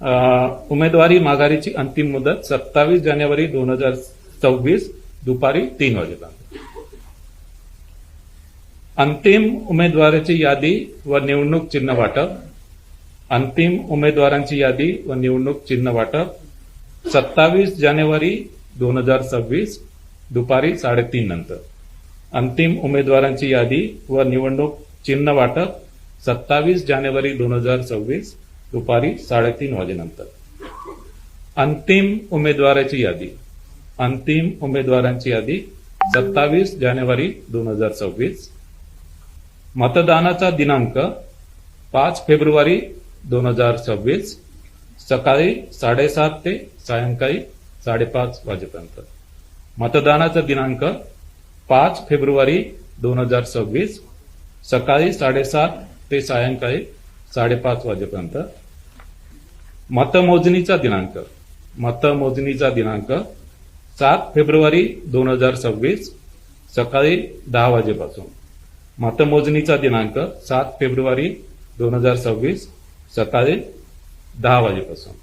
उमेदवारी माघारीची अंतिम मुदत 27 जानेवारी 2026 दुपारी 3 वाजेपर्यंत. अंतिम उमेदवाराची यादी व निवडणूक चिन्ह वाटप. अंतिम उमेदवारांची यादी व निवडणूक चिन्ह वाटप 27 जानेवारी 2026 दुपारी 3:30 नंतर. अंतिम उमेदवारांची यादी व निवडणूक चिन्ह वाटप 27 जानेवारी 2026 दुपारी 3:30 वाजेनंतर. अंतिम उमेदवाराची यादी. अंतिम उमेदवारांची यादी 27 जानेवारी 2026. मतदानाचा दिनांक 5 फेब्रुवारी 2026 सकाळी 7:30 ते सायंकाळी 5:30 वाजेपर्यंत. मतदानाचा दिनांक 5 फेब्रुवारी 2026 सकाळी 7:30 ते सायंकाळी 5:30 वाजेपर्यंत. मतमोजणीचा दिनांक. मतमोजणीचा दिनांक 7 फेब्रुवारी 2026 सकाळी 10 वाजेपासून. मतमोजणीचा दिनांक 7 फेब्रुवारी 2026 सकाळी 10 वाजेपासून.